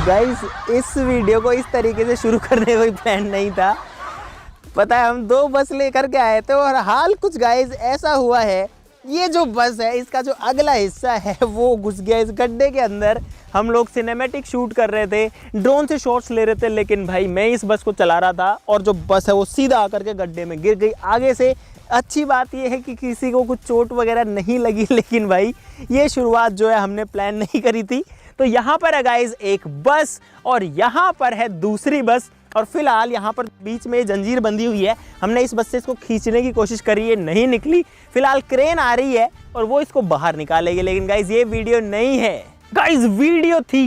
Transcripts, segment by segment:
Guys इस video को इस तरीके से शुरू करने का कोई प्लान नहीं था। पता है हम 2 बस लेकर के आए थे और हाल कुछ गाइस ऐसा हुआ है, ये जो बस है इसका जो अगला हिस्सा है वो घुस गया इस गड्ढे के अंदर। हम लोग सिनेमैटिक शूट कर रहे थे, ड्रोन से शॉट्स ले रहे थे, लेकिन भाई मैं इस बस को चला रहा था और जो बस है वो सीधा आकर के गड्ढे में गिर गई आगे से। अच्छी बात ये है कि किसी को कुछ चोट वगैरह नहीं लगी, लेकिन भाई ये शुरुआत जो है हमने प्लान नहीं करी थी। तो यहाँ पर है गाइज एक बस और यहाँ पर है दूसरी बस और फिलहाल यहाँ पर बीच में जंजीर बंधी हुई है। हमने इस बस से इसको खींचने की कोशिश करी है, नहीं निकली। फिलहाल क्रेन आ रही है और वो इसको बाहर निकालेगी, लेकिन गाइज ये वीडियो नहीं है। गाइज वीडियो थी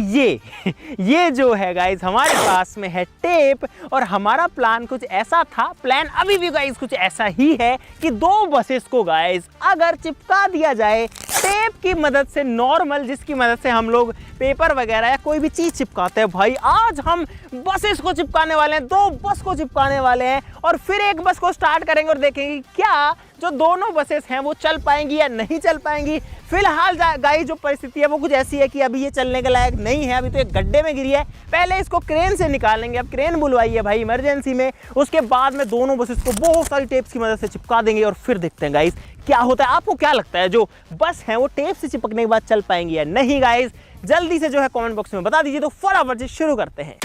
ये जो है गाइज हमारे पास में है टेप और हमारा प्लान कुछ ऐसा था, प्लान अभी भी गाइज कुछ ऐसा ही है कि 2 बसेस को गाइज अगर चिपका दिया जाए टेप की मदद से, नॉर्मल जिसकी मदद से हम लोग पेपर वगैरह या कोई भी चीज चिपकाते हैं, भाई आज हम बसेस को चिपकाने वाले हैं, 2 बस को चिपकाने वाले हैं और फिर एक बस को स्टार्ट करेंगे और देखेंगे क्या जो दोनों बसेस हैं वो चल पाएंगी या नहीं चल पाएंगी। फिलहाल गाइस जो परिस्थिति है वो कुछ ऐसी है कि अभी ये चलने के लायक नहीं है, अभी तो एक गड्ढे में गिरी है। पहले इसको क्रेन से निकालेंगे, अब क्रेन बुलवाई है भाई इमरजेंसी में, उसके बाद में दोनों बसेस को बहुत सारी टेप्स की मदद से चिपका देंगे और फिर देखते हैं गाइस क्या होता है। आपको क्या लगता है जो बस है वो टेप से चिपकने के बाद चल पाएंगी या नहीं गाइस? जल्दी से जो है कमेंट बॉक्स में बता दीजिए। तो फटाफट से शुरू करते हैं।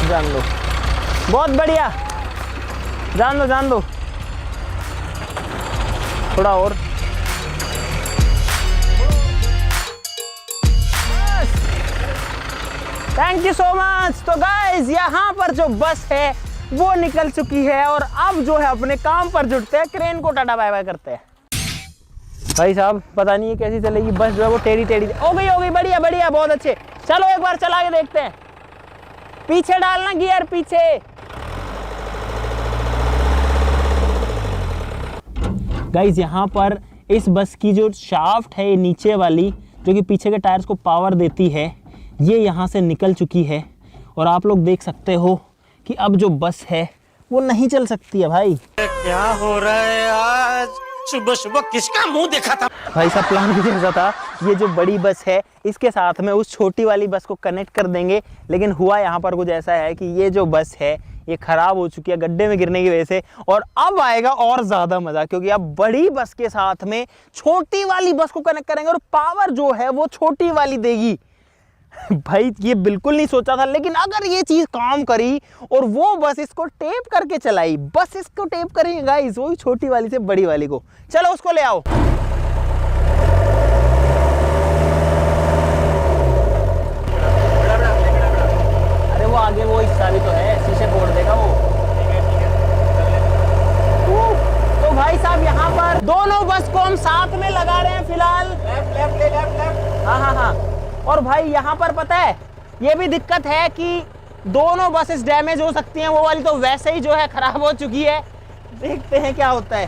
जान लो, बहुत बढ़िया, जान दो थोड़ा और। Thank you so much. तो गाइस यहाँ पर जो बस है वो निकल चुकी है और अब जो है अपने काम पर जुटते हैं, क्रेन को टाटा बाय बाय करते हैं। भाई साहब पता नहीं है कैसी चलेगी बस, जो है वो टेढ़ी हो गई। बढ़िया बढ़िया, बहुत अच्छे। चलो एक बार चला के देखते हैं। पीछे डालना गियर, पीछे। गाइस यहाँ पर इस बस की जो शाफ्ट है नीचे वाली, जो कि पीछे के टायर्स को पावर देती है, ये यहाँ से निकल चुकी है और आप लोग देख सकते हो कि अब जो बस है वो नहीं चल सकती है। भाई क्या हो रहा है आज? सुबह सुबह किसका मुंह देखा था? भाई साहब प्लान कुछ ऐसा था, ये जो बड़ी बस है इसके साथ में उस छोटी वाली बस को कनेक्ट कर देंगे, लेकिन हुआ यहाँ पर कुछ ऐसा है कि ये जो बस है ये खराब हो चुकी है गड्ढे में गिरने की वजह से। और अब आएगा और ज्यादा मजा, क्योंकि अब बड़ी बस के साथ में छोटी वाली बस को कनेक्ट करेंगे और पावर जो है वो छोटी वाली देगी। भाई ये बिल्कुल नहीं सोचा था, लेकिन अगर ये चीज काम करी और वो बस इसको टेप करके चलाई, बस इसको टेप करेंगे गाइस वही छोटी वाली से बड़ी वाली को। चलो उसको ले आओ। अरे वो आगे वो हिस्सा भी तो है, शीशे फोड़ देगा वो। तो भाई साहब यहाँ पर दोनों बस को हम साथ में लगा रहे हैं फिलहाल। लेफ्ट। हाँ। और भाई यहाँ पर पता है ये भी दिक्कत है कि दोनों बसेस डैमेज हो सकती हैं, वो वाली तो वैसे ही जो है खराब हो चुकी है। देखते हैं क्या होता है।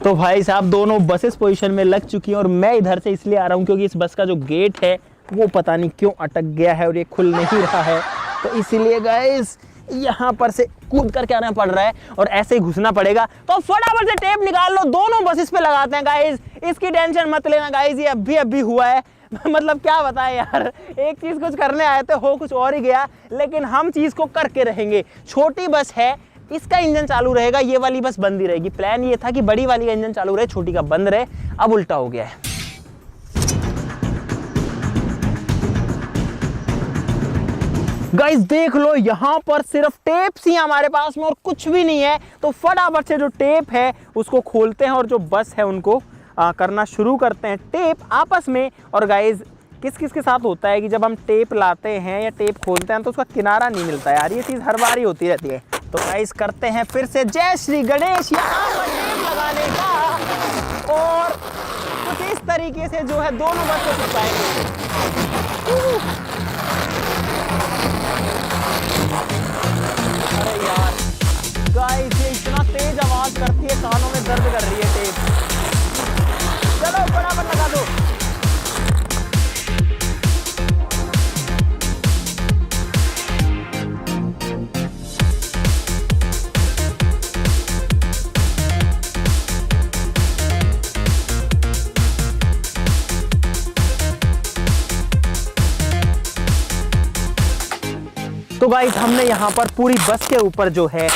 तो भाई साहब दोनों बसेस पोजीशन में लग चुकी हैं और मैं इधर से इसलिए आ रहा हूँ क्योंकि इस बस का जो गेट है वो पता नहीं क्यों अटक गया है और ये खुल नहीं रहा है, तो इसीलिए गाइस यहाँ पर से कूद करके आना पड़ रहा है और ऐसे ही घुसना पड़ेगा। तो फटाफट से टेप निकाल लो, दोनों बसेस पे लगाते हैं गाइस, इसकी टेंशन मत लेना गाइस, ये अभी हुआ है। मतलब क्या बताएं यार, एक चीज कुछ करने आए थे हो कुछ और ही गया, लेकिन हम चीज को करके रहेंगे। छोटी बस है, इसका इंजन चालू रहेगा, ये वाली बस बंद ही रहेगी। प्लान ये था कि बड़ी वाली का इंजन चालू रहे, छोटी का बंद रहे, अब उल्टा हो गया है। गाइस देख लो, यहाँ पर सिर्फ टेप सी हमारे पास में और कुछ भी नहीं है। तो फटाफट से जो टेप है उसको खोलते हैं और जो बस है उनको करना शुरू करते हैं टेप आपस में। और गाइस किस किस के साथ होता है कि जब हम टेप लाते हैं या टेप खोलते हैं तो उसका किनारा नहीं मिलता यार, ये चीज़ हर बार ही होती रहती है। तो गाइस करते हैं फिर से जय श्री गणेश, यहाँ पर टेप लगाने का और कुछ इस तरीके से जो है दोनों बस को चिपकाएंगे। अरे यार गाइस ये इतना तेज आवाज करती है, कानों में दर्द कर रही है टेप। चलो फटाफट लगा दो। तो गाइस हमने यहाँ पर पूरी बस के ऊपर जो है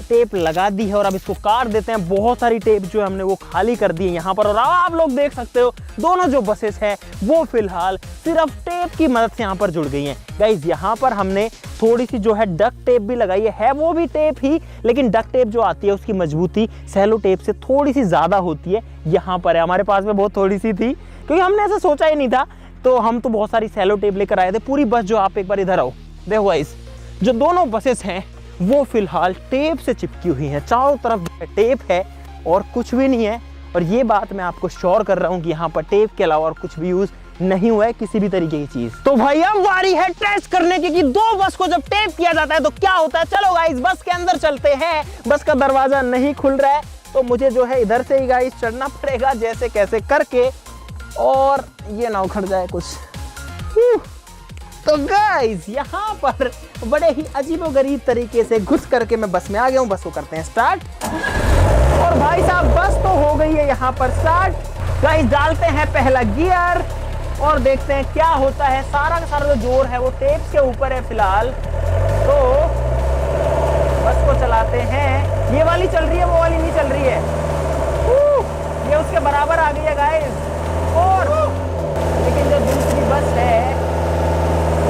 टेप लगा दी है और अब इसको काट देते हैं। बहुत सारी टेप जो है हमने वो खाली कर दी है यहाँ पर, और आप लोग देख सकते हो दोनों जो बसेस हैं वो फिलहाल सिर्फ टेप की मदद से यहाँ पर जुड़ गई हैं। गाइस यहाँ पर हमने थोड़ी सी जो है डक्ट टेप भी लगाई है वो भी टेप ही, लेकिन डक्ट टेप जो आती है उसकी मजबूती सेलो टेप से थोड़ी सी ज़्यादा होती है। यहाँ पर है, हमारे पास में बहुत थोड़ी सी थी क्योंकि हमने ऐसा सोचा ही नहीं था, तो हम तो बहुत सारी सेलो टेप लेकर आए थे। पूरी बस जो, आप एक बार इधर आओ, देखो गाइस जो दोनों बसेस हैं वो फिलहाल टेप से चिपकी हुई हैं, चारों तरफ टेप है और कुछ भी नहीं है। और ये बात मैं आपको श्योर कर रहा हूँ कि यहाँ पर टेप के अलावा और कुछ भी यूज नहीं हुआ है किसी भी तरीके की चीज। तो भाई अब बारी है टेस्ट करने की कि दो बस को जब टेप किया जाता है तो क्या होता है। चलो गाइस बस के अंदर चलते हैं। बस का दरवाजा नहीं खुल रहा है तो मुझे जो है इधर से ही गाइस चढ़ना पड़ेगा जैसे कैसे करके, और ये ना उखड़ जाए कुछ। तो गाइस यहाँ पर बड़े ही अजीबोगरीब तरीके से घुस करके मैं बस में आ गया हूँ। बस को करते हैं स्टार्ट, और भाई साहब बस तो हो गई है यहाँ पर स्टार्ट। गाइस डालते हैं पहला गियर और देखते हैं क्या होता है। सारा का सारा जो जोर है वो टेप के ऊपर है फिलहाल। तो बस को चलाते हैं, ये वाली चल रही है वो वाली नहीं चल रही है, ये उसके बराबर आ गई है गाइस। और लेकिन जो दूसरी बस है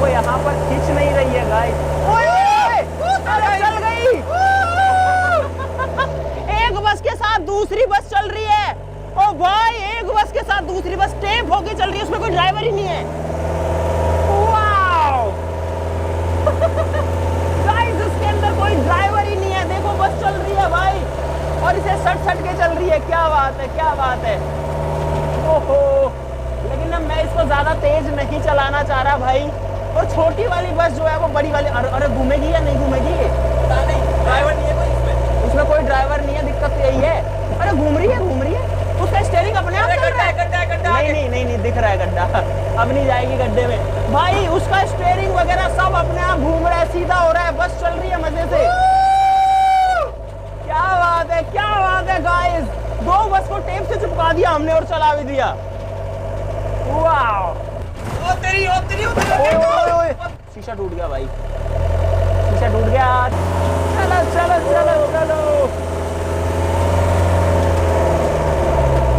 वो यहाँ पर खींच नहीं रही है गाइस। चल गई एक बस के साथ दूसरी बस चल रही है। ओ भाई एक बस के साथ दूसरी बस टेप होके चल रही है, उसमें कोई ड्राइवर ही नहीं है। वाओ गाइस उसके अंदर कोई ड्राइवर ही नहीं है, देखो बस चल रही है भाई और इसे सट के चल रही है। क्या बात है, क्या बात है। ओहो, लेकिन अब मैं इसको ज्यादा तेज नहीं चलाना चाह रहा भाई। और छोटी वाली बस जो है वो बड़ी वाली, अरे घूमेगी या नहीं घूमेगी पता नहीं, ड्राइवर नहीं है कोई उसमें कोई ड्राइवर नहीं है, दिक्कत यही है। अरे घूम रही है उसका स्टीयरिंग अपने आप चल रहा है। नहीं दिख रहा है गड्ढा, अब नहीं जाएगी गड्ढे में भाई। उसका स्टीयरिंग वगैरह सब अपने आप घूम रहा है, सीधा हो रहा है, बस चल रही है मजे से। क्या बात है, क्या बात है गाइस, दो बस को टेप से चिपका दिया हमने और चला भी दिया। वाह, शीशा टूट गया भाई, शीशा टूट गया। चलो चलो चलो चलो,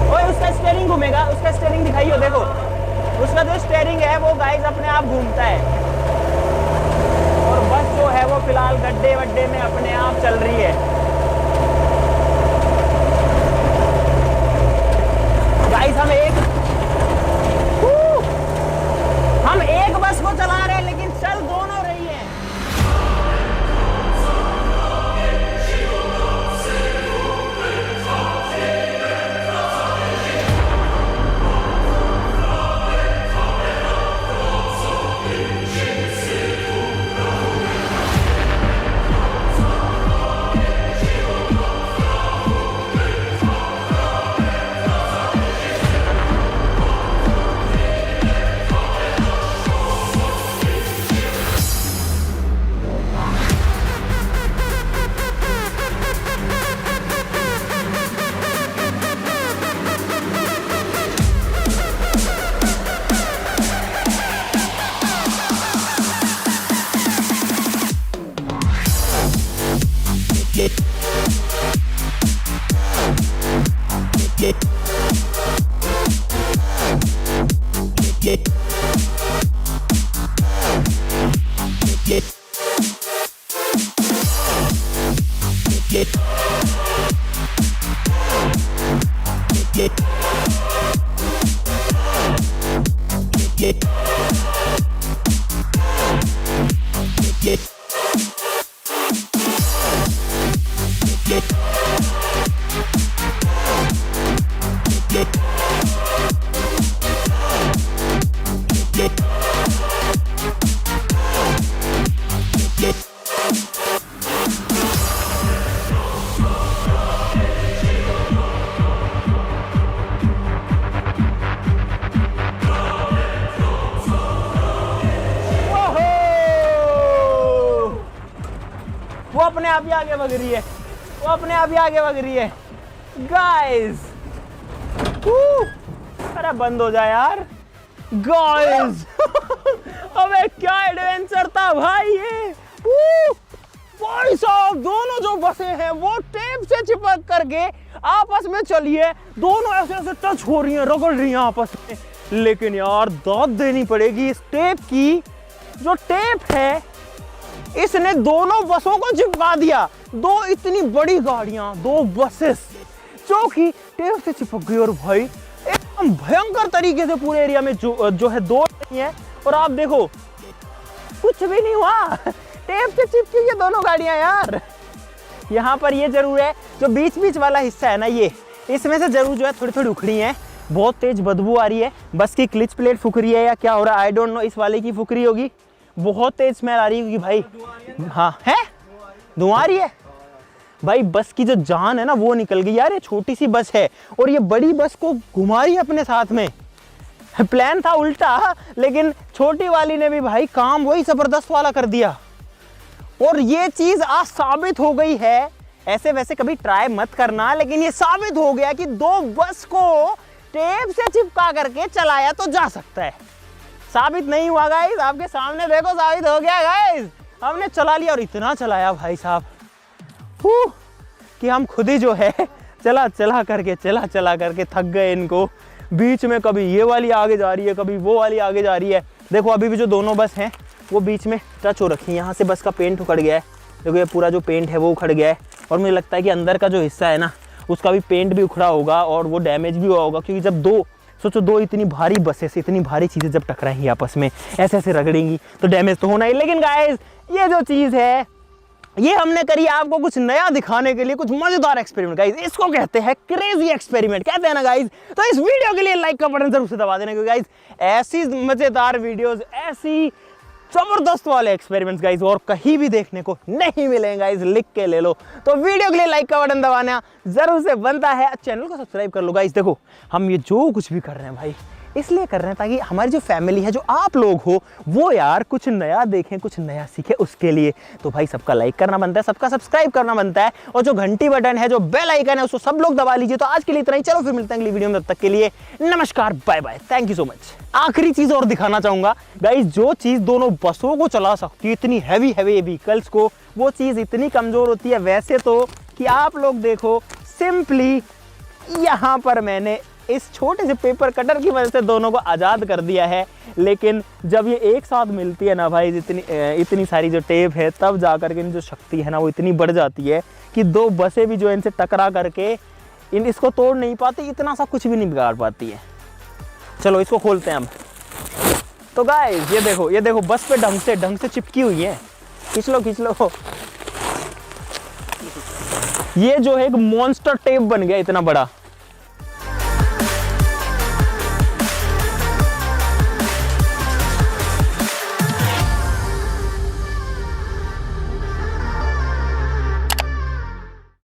ओए उसका स्टीयरिंग घूमेगा, उसका स्टीयरिंग दिखाइए, देखो उसका जो स्टीयरिंग है वो गाइस अपने आप घूमता है और बस जो है वो फिलहाल गड्ढे वड्डे में अपने आप चल रही है। गाइस हम एक बस को चला रहे हैं लेकिन चल दोनों रही है। वो अपने आप ही आगे भाग रही है, वो अपने आप ही आगे भाग रही है गाइस। अरे बंद हो जाए यार गाइस। अबे क्या एडवेंचर था भाई ये। भाई साहब दोनों जो बसें हैं वो टेप से चिपक करके आपस में चलिए, दोनों ऐसे ऐसे टच हो रही हैं, रगड़ रही हैं आपस में। लेकिन यार दाद देनी पड़ेगी इस टेप की। जो टेप है इसने दोनों बसों को चिपका दिया। दो इतनी बड़ी गाड़ियां, दो बसेस जो कि टेप से चिपक गई। और भाई एकदम भयंकर तरीके से पूरे एरिया में जो है दौड़ रही है। और आप देखो कुछ भी नहीं हुआ, टेप से चिपकी ये दोनों गाड़ियां यार। यहाँ पर ये जरूर है जो बीच बीच वाला हिस्सा है ना, ये इसमें से जरूर जो है थोड़ी थोड़ी उखड़ी है, बहुत तेज बदबू आ रही है। बस की क्लिच प्लेट फूक रही है या क्या हो रहा है आई डोंट नो। इस वाले की फूक रही होगी, बहुत तेज स्मेल आ रही होगी भाई। हाँ है, धुआं आ रही है भाई। बस की जो जान है ना वो निकल गई यार। ये छोटी सी बस है और ये बड़ी बस को घुमा रही है अपने साथ में। प्लान था उल्टा, लेकिन छोटी वाली ने भी भाई काम वही जबरदस्त वाला कर दिया। और ये चीज आज साबित हो गई है। ऐसे वैसे कभी ट्राई मत करना, लेकिन ये साबित हो गया कि दो बस को टेप से चिपका करके चलाया तो जा सकता है। साबित नहीं हुआ गाइस, आपके सामने देखो साबित हो गया गाइस। हमने चला लिया और इतना चलाया भाई साहब कि हम खुद ही जो है चला करके थक गए इनको। बीच में कभी ये वाली आगे जा रही है, कभी वो वाली आगे जा रही है। देखो अभी भी जो दोनों बस हैं वो बीच में टच हो रखी है। यहाँ से बस का पेंट उखड़ गया है, देखो ये पूरा जो पेंट है वो उखड़ गया है। और मुझे लगता है कि अंदर का जो हिस्सा है ना उसका भी पेंट भी उखड़ा होगा और वो डैमेज भी हुआ होगा। क्योंकि जब दो इतनी भारी बसें से इतनी भारी चीज़ें जब टकराएंगी आपस में, ऐसे ऐसे रगड़ेंगी तो डैमेज तो होना ही। लेकिन गाइस ये जो चीज़ है ये हमने करी आपको कुछ नया दिखाने के लिए, कुछ मजेदार एक्सपेरिमेंट गाइस। इसको कहते हैं क्रेजी एक्सपेरिमेंट, कहते हैं ना गाइस। तो इस वीडियो के लिए लाइक का बटन जरूर से दबा देना, क्योंकि गाइस ऐसी मजेदार वीडियोस, ऐसी जबरदस्त वाले एक्सपेरिमेंट्स गाइस और कहीं भी देखने को नहीं मिलेंगे गाइस। लिख के ले लो। तो वीडियो के लिए लाइक का बटन दबाना जरूर से बनता है। चैनल को सब्सक्राइब कर लो गाइस। देखो हम ये जो कुछ भी कर रहे हैं भाई इसलिए कर रहे हैं ताकि हमारी जो फैमिली है, जो आप लोग हो, वो यार कुछ नया देखें, कुछ नया सीखें उसके लिए। तो भाई सबका लाइक करना बनता है, सबका सब्सक्राइब करना बनता है, और जो घंटी बटन है, जो बेल आइकन है, उसको सब लोग दबा लीजिए। तो आज के लिए इतना ही, चलो फिर मिलते हैं अगली वीडियो में। तब तक के लिए नमस्कार, bye bye, thank you so much. आखिरी चीज और दिखाना चाहूंगा गाइस, जो चीज दोनों बसों को चला सकती है, इतनी हैवी व्हीकल्स को, वो चीज इतनी कमजोर होती है वैसे तो कि आप लोग देखो सिंपली यहाँ पर मैंने इस छोटे से पेपर कटर की वजह से दोनों को आज़ाद कर दिया है। लेकिन जब ये एक साथ मिलती है ना भाई, इतनी सारी जो टेप है, तब जा करके इनकी जो शक्ति है ना वो इतनी बढ़ जाती है कि दो बसें भी जो इनसे टकरा करके इसको तोड़ नहीं पाती, इतना सा कुछ भी नहीं बिगाड़ पाती है। चलो इसको खोलते हैं हम। तो गाइस ये देखो बस पे ढंग से चिपकी हुई है। खींच लो। ये जो है एक मॉन्स्टर टेप बन गया इतना बड़ा।